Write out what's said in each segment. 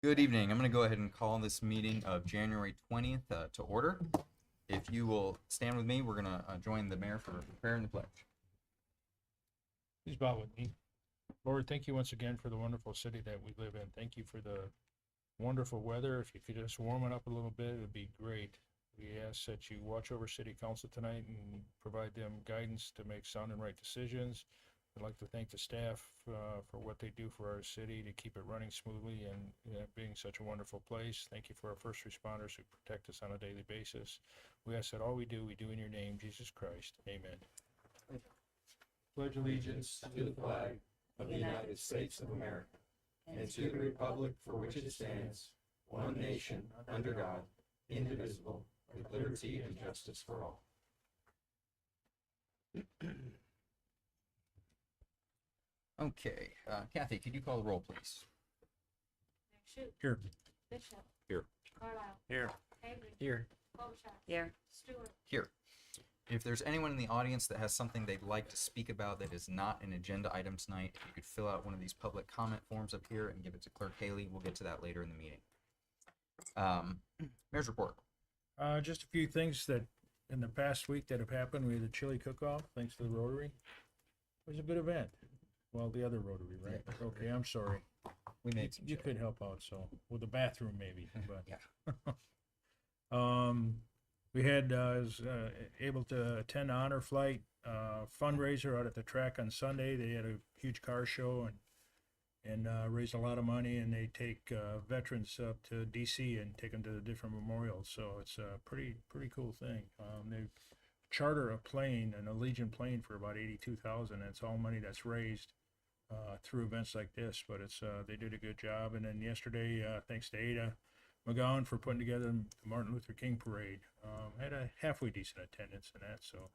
Good evening. I'm going to go ahead and call this meeting of January 20th to order. If you will stand with me, we're going to join the mayor for prayer and the pledge. Please bow with me. Lord, thank you once again for the wonderful city that we live in. Thank you for the wonderful weather. If you could just warm it up a little bit, it would be great. We ask that you watch over city council tonight and provide them guidance to make sound and right decisions. I'd like to thank the staff for what they do for our city to keep it running smoothly and being such a wonderful place. Thank you for our first responders who protect us on a daily basis. We ask that all we do in your name, Jesus Christ. Amen. Pledge allegiance to the flag of the United States of America and to the republic for which it stands, one nation, under God, indivisible, with liberty and justice for all. Okay, Kathy, could you call the roll, please? Shute. Here. Bishop. Here. Carlisle. Here. Hager. Here. Klobuchar. Here. Stewart. Here. If there's anyone in the audience that has something they'd like to speak about that is not an agenda item tonight, if you could fill out one of these public comment forms up here and give it to Clerk Haley. We'll get to that later in the meeting. Mayor's report. Just a few things that in the past week that have happened. We had the chili cook-off, thanks to the Rotary. It was a good event. Well, the other Rotary, right? Yeah. Okay, I'm sorry. We made some You chili. could help out, so, with the bathroom maybe, but. Yeah. We had, was able to attend the Honor Flight fundraiser out at the track on Sunday. They had a huge car show and raised a lot of money, and they take veterans up to DC and take them to the different memorials. So it's a pretty cool thing. They charter a plane, an Allegiant plane, for about $82,000. It's all money that's raised through events like this. But it's they did a good job. And then yesterday, thanks to Ada McGowan for putting together the Martin Luther King parade, had a halfway decent attendance in that. So,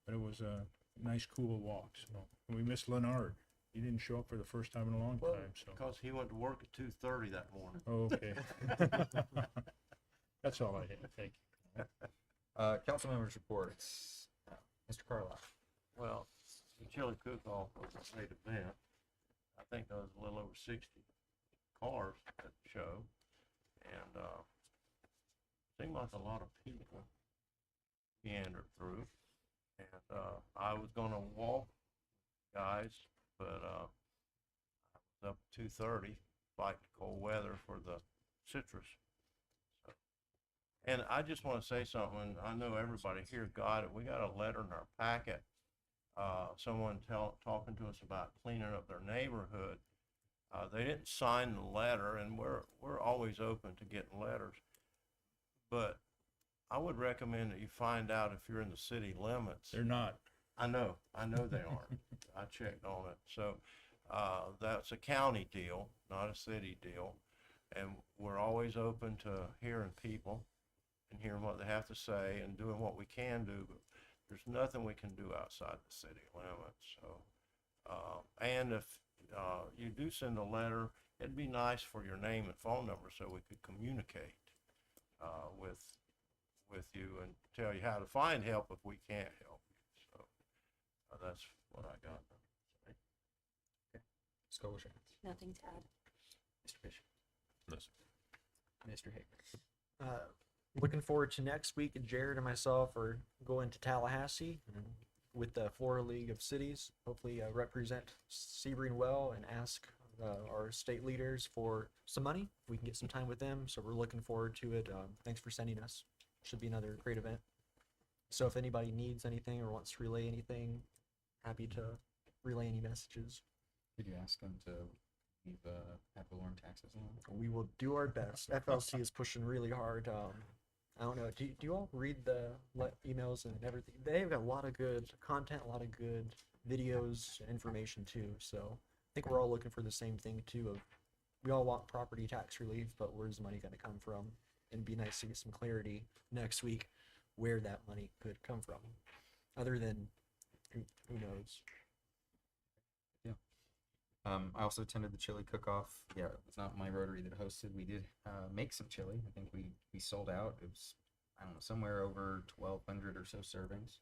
but it was a nice, cool walk. So and we missed Leonard. He didn't show up for the first time in a long time, so. Because he went to work at 2:30 that morning. Oh, okay. That's all I had, thank you. Council members' reports. Mr. Carlisle. Well, the chili cook-off was a great event. I think there was a little over 60 cars at the show. And seemed like a lot of people meandered through. And I was going to walk, guys, but I was up at 2:30 fighting cold weather for the citrus. So, and I just want to say something. I know everybody here got it. We got a letter in our packet. Someone talking to us about cleaning up their neighborhood. They didn't sign the letter, and we're always open to getting letters. But I would recommend that you find out if you're in the city limits. They're not. I know they aren't. I checked on it. So that's a county deal, not a city deal. And we're always open to hearing people and hearing what they have to say and doing what we can do. But there's nothing we can do outside the city limits. So, and if you do send a letter, it'd be nice for your name and phone number so we could communicate with you and tell you how to find help if we can't help you. So that's what I got. Ms. Klobuchar. Nothing to add. Mr. Bishop. No, sir. Mr. Hager. Looking forward to next week. Jared and myself are going to Tallahassee with the Florida League of Cities. Hopefully represent Sebring well and ask our state leaders for some money. We can get some time with them. So we're looking forward to it. Thanks for sending us. Should be another great event. So if anybody needs anything or wants to relay anything, happy to relay any messages. Could you ask them to leave ad valorem taxes alone? We will do our best. FLC is pushing really hard. I don't know. Do you all read the emails and everything? They've got a lot of good content, a lot of good videos and information too. So I think we're all looking for the same thing too. We all want property tax relief, but where's the money going to come from? And it'd be nice to get some clarity next week where that money could come from. Other than who knows? Yeah. I also attended the chili cook-off. Yeah, it's not my Rotary that hosted. We did make some chili. I think we sold out. It was, I don't know, somewhere over 1,200 or so servings.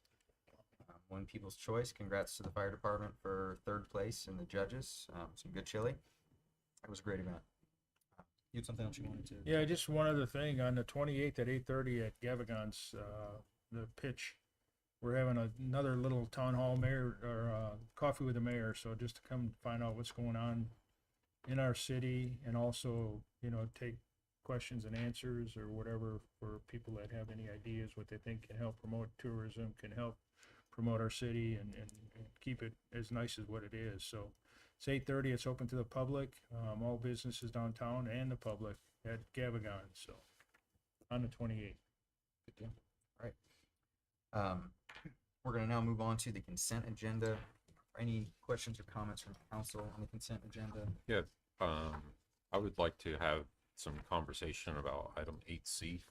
Won People's Choice. Congrats to the fire department for third place and the judges. Some good chili. It was a great event. You had something else you wanted to? Yeah, just one other thing, on the 28th at 8:30 at Gavagon's, the pitch, we're having another little town hall mayor, or, coffee with the mayor, so just to come find out what's going on in our city, and also, take questions and answers or whatever for people that have any ideas, what they think can help promote tourism, can help promote our city and keep it as nice as what it is. So it's 8:30, it's open to the public, all businesses downtown and the public at Gavagon, so on the 28th. Good deal. All right. We're gonna now move on to the consent agenda. Any questions or comments from council on the consent agenda? Yeah, I would like to have some conversation about item 8C.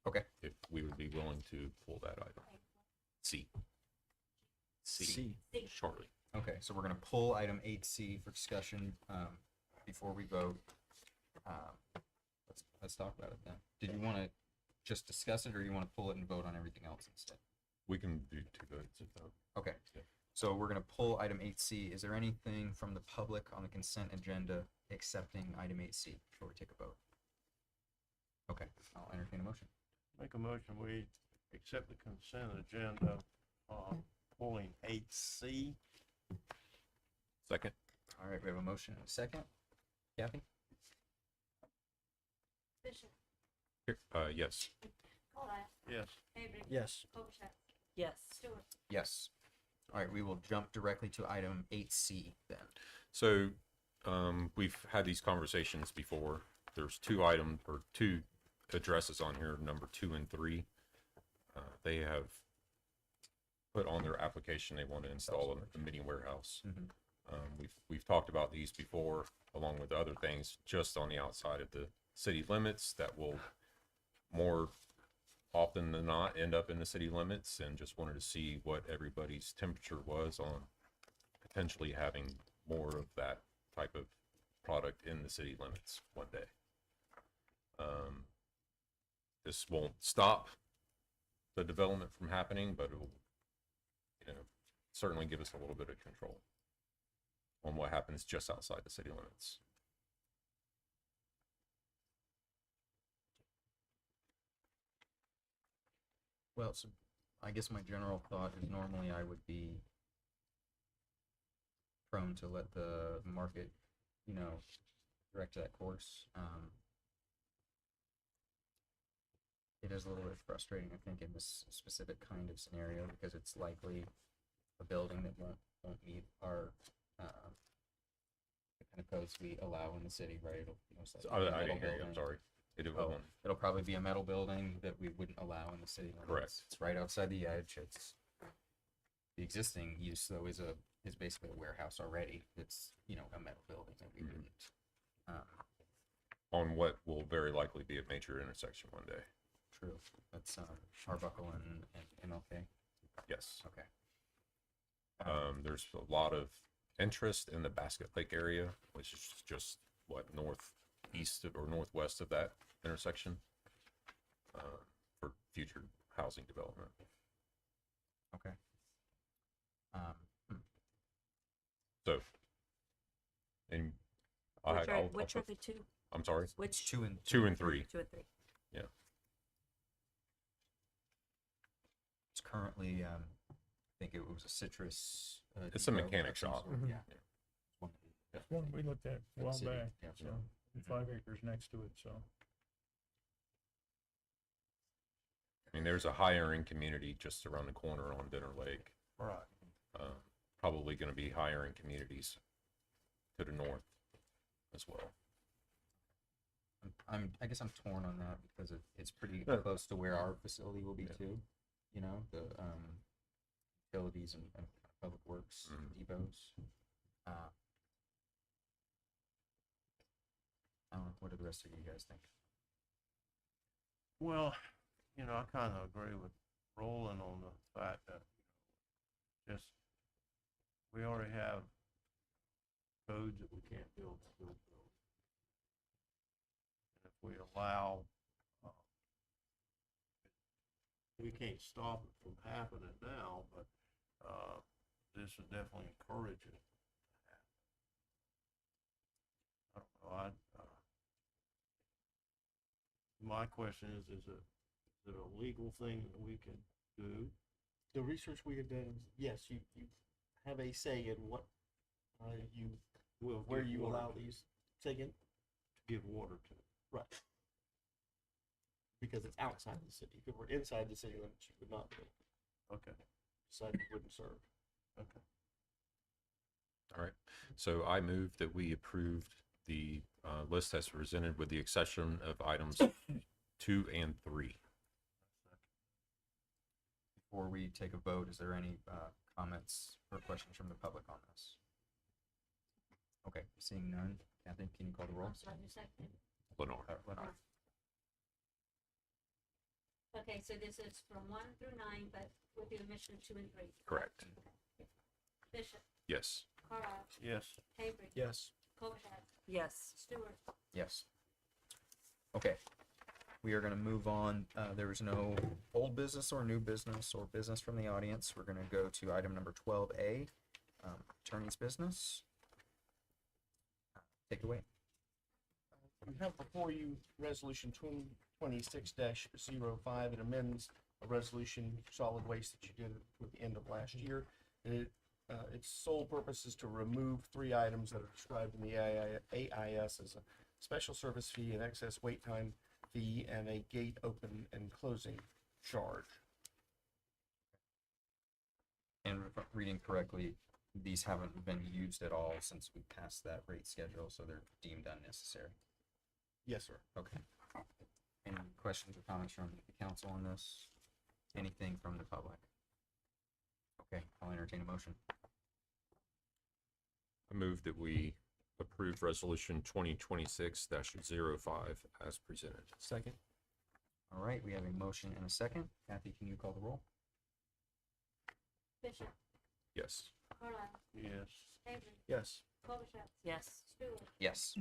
Okay. If we would be willing to pull that item. C. C. Shortly. Okay, so we're gonna pull item 8C for discussion, before we vote. Let's talk about it then. Did you wanna just discuss it, or you wanna pull it and vote on everything else instead? We can do 2 votes if that. Okay, Yeah. so we're gonna pull item 8C. Is there anything from the public on the consent agenda accepting item 8C before we take a vote? Okay, I'll entertain a motion. Make a motion, we accept the consent agenda, pulling 8C. Second? All right, we have a motion and a second. Kathy? Bishop, Yes. Cole, Yes. Avery, Yes. Kovacevic, Yes. Stewart. Yes. All right, we will jump directly to item 8C then. So, we've had these conversations before. There's 2 items or 2 addresses on here, number 2 and 3. They have put on their application, they want to install a meeting warehouse. Mhm. We've talked about these before, along with other things, just on the outside of the city limits that will more often than not end up in the city limits, and just wanted to see what everybody's temperature was on potentially having more of that type of product in the city limits one day. This won't stop the development from happening, but it will, certainly give us a little bit of control on what happens just outside the city limits. Well, so I guess my general thought is normally I would be prone to let the market, direct that course. It is a little bit frustrating, I think, in this specific kind of scenario, because it's likely a building that won't meet our the kind of codes we allow in the city, right? It'll most likely be a I metal didn't hear you, I'm building. sorry. Oh, it'll probably be a metal building that we wouldn't allow in the city limits. Correct. It's right outside the edge. It's the existing use though is basically a warehouse already. It's a metal building that we wouldn't. On what will very likely be a major intersection one day. True. That's Arbuckle and MLK. Yes. Okay. There's a lot of interest in the Basket Lake area, which is just northeast or northwest of that intersection, for future housing development. Okay. So, and Which are the 2? I'm sorry, Which? 2 and 2 and 3. 2 and 3. it's currently I think it was a citrus. It's a depot mechanic of some shop. sort. Mhm. Yeah. One- That's one we looked at a for the while city. back, Yeah, so, so- 5 acres next to it, so. I mean, there's a hiring community just around the corner on Dinner Lake. Right. Probably going to be hiring communities to the north as well. I guess I'm torn on that because it's pretty Yeah. close to where our facility will be Yeah. too. The utilities and public works depots. I don't know. What do the rest of you guys think? Well, I kind of agree with Roland on the fact that we already have codes that we can't build school buildings. And if we allow, we can't stop it from happening now, but this would definitely encourage it to happen. I don't know, my question is it a legal thing that we can do? The research we have done, yes, you have a say in what, you, We'll where give you water allow to- these, say again? To give water to. Right. Because it's outside the city. If it were inside the city limits, you would not be, Okay, decide you wouldn't serve. okay. All right. So I move that we approved the list as presented with the exception of items 2 and 3. Before we take a vote, is there any comments or questions from the public on this? Okay, seeing none. Kathy, can you call the roll? I'm sorry, who's second? Lenore. Lenore. Okay, so this is from 1 through 9, but with the omission of 2 and 3. Correct. Bishop, Yes. Carlisle, Yes, Avery, Yes. Colshire, Yes. Stewart. Yes. Okay. We are going to move on. There was no old business or new business or business from the audience. We're going to go to item number 12A, attorney's business. Take it away. You have before you Resolution 26-05. It amends a resolution solid waste that you did at the end of last year. And its sole purpose is to remove 3 items that are described in the AIS as a special service fee, an excess wait time fee, and a gate open and closing charge. And if I'm reading correctly, these haven't been used at all since we passed that rate schedule, so they're deemed unnecessary. Yes, sir. Okay. Any questions or comments from the council on this? Anything from the public? Okay, I'll entertain a motion. I move that we approve resolution 2026-05 as presented. Second. All right, we have a motion and a second. Kathy, can you call the roll? Bishop, Yes. Carlisle, yes. Avery, Yes. Colshire, Yes. Stewart. Yes.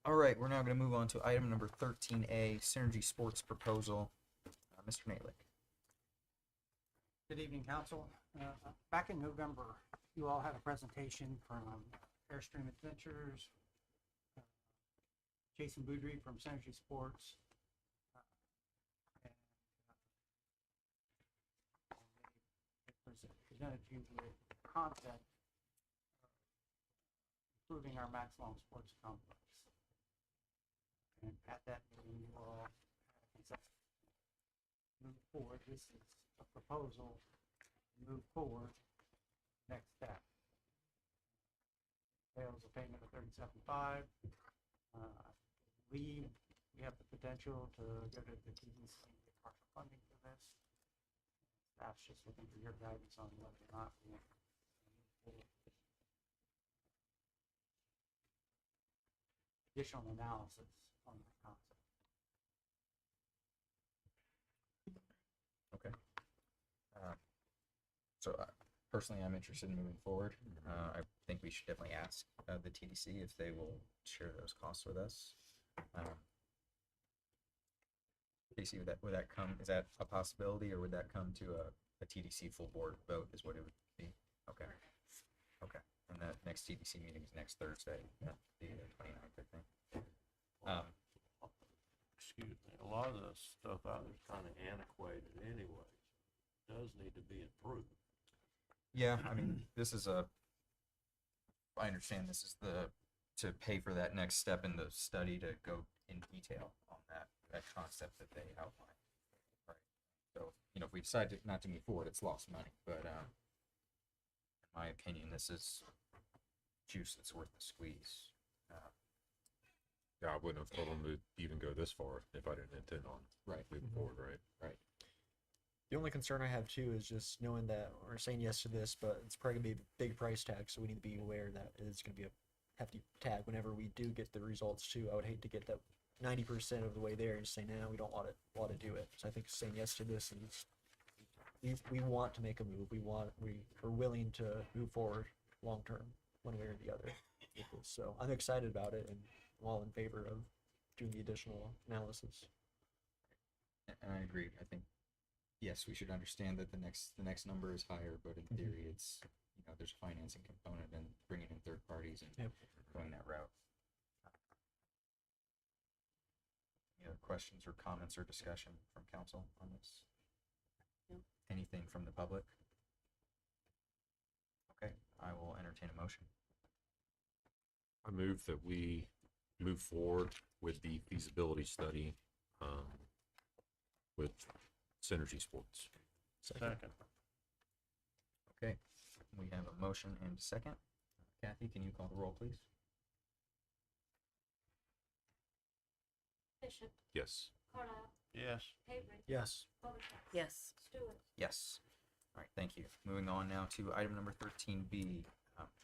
All right, we're now going to move on to item number 13A, Synergy Sports Proposal. Mr. Nalick. Good evening, council. Back in November, you all had a presentation from Airstream Adventures, Jason Boudry from Synergy Sports. And they presented you with content improving our Max Long Sports Complex. And at that meeting, you all had move forward. This is a proposal to move forward. Next step. Entails a payment of $37.5. I believe we have the potential to go to the TDC and get partial funding for this. Staff's just looking for your guidance on whether or not we want to move forward. Additional analysis on the concept. Okay. Personally, I'm interested in moving forward. I think we should definitely ask the TDC if they will share those costs with us. TDC, would that come? Is that a possibility, or would that come to a TDC full board vote? Is what it would be. Okay. Okay. And that next TDC meeting is next Thursday, the 29th, I think. Excuse me, a lot of the stuff out there is kind of antiquated anyway. Does need to be improved. Yeah, I mean, this is I understand this is to pay for that next step in the study to go in detail on that concept that they outlined. Right. So, if we decide not to move forward, it's lost money. But in my opinion, this is juice that's worth the squeeze. Yeah, I wouldn't have told them to even go this far if I didn't intend on moving forward, right? Right. The only concern I have too is just knowing that we're saying yes to this, but it's probably gonna be a big price tag, so we need to be aware that it's gonna be a hefty tag whenever we do get the results too. I would hate to get that 90% of the way there and say, no, we don't want to do it. So I think saying yes to this is we want to make a move. We are willing to move forward long term, one way or the other. So I'm excited about it, and I'm all in favor of doing the additional analysis. And I agree. I think yes, we should understand that the next number is higher, but in theory, it's there's a financing component and bringing in third parties and going that route. Any other questions or comments or discussion from council on this? No. Anything from the public? Okay, I will entertain a motion. I move that we move forward with the feasibility study, with Synergy Sports. Second. Okay, we have a motion and a second. Kathy, can you call the roll, please? Bishop, Yes. Carlisle, Yes. Avery, Yes. Bowman, Yes. Stewart. Yes. All right, thank you. Moving on now to item number 13B,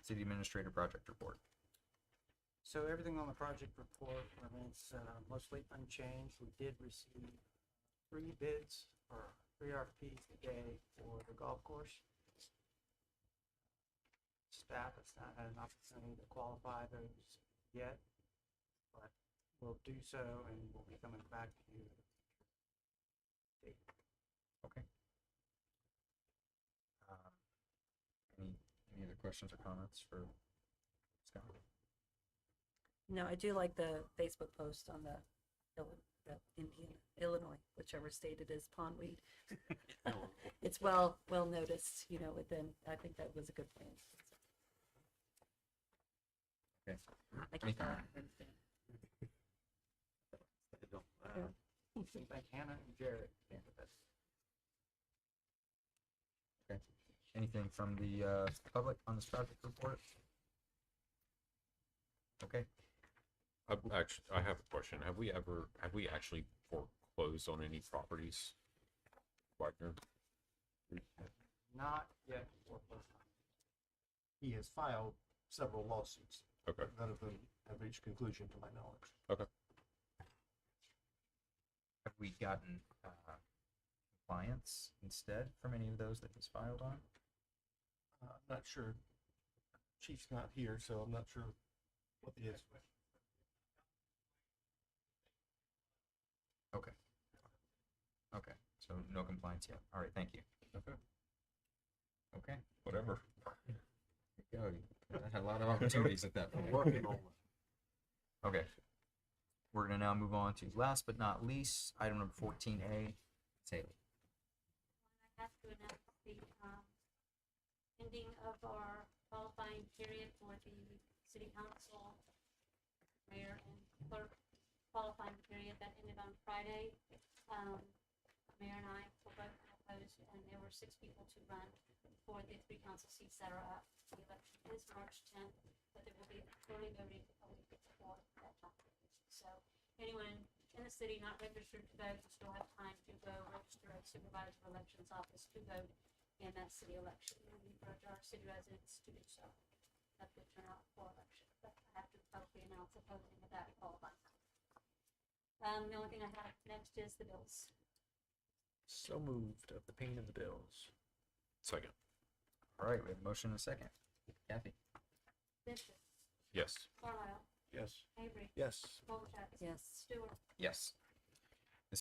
City Administrator Project Report. So everything on the project report remains mostly unchanged. We did receive 3 bids or 3 RFPs today for the golf course. Staff has not had an opportunity to qualify those yet, but we'll do so and we'll be coming back to you. Okay. Um, any other questions or comments for Scott? No, I do like the Facebook post on the Illinois, whichever state it is, pondweed. It's well noticed, within, I think that was a good plan. Okay. I keep Anything- that. And thank Hannah and Jared for this. Okay. Anything from the public on this project report? Okay. I have a question. Have we actually foreclosed on any properties? Wagner? Not yet for first time. He has filed several lawsuits. Okay. None of them have reached conclusion to my knowledge. Okay. Have we gotten compliance instead from any of those that he's filed on? I'm not sure. Chief's not here, so I'm not sure what the is. Okay. Okay, so no compliance yet. All right, thank you. Okay. Okay, Whatever. there you go. You had a lot of opportunities at that point. Working on it. Okay. We're gonna now move on to last but not least, item number 14A. Haley. I have to announce the ending of our qualifying period for the city council, mayor, and clerk qualifying period that ended on Friday. Mayor and I were both opposed, and there were 6 people to run for the 3 council seats that are up. The election is March 10th, but there will be early voting a week before that time. So anyone in the city not registered to vote will still have time to go register at Supervisor of Elections Office to vote in that city election. And we urge our city residents to do so. Have good turnout for election, but I have to publicly announce the closing of that qualifying. The only thing I have next is the bills. So moved of the paying of the bills. Second. All right, we have a motion and a second. Kathy? Bishop, Yes. Carlisle, Yes. Avery, Yes. Bowman, Yes. Stewart. Yes.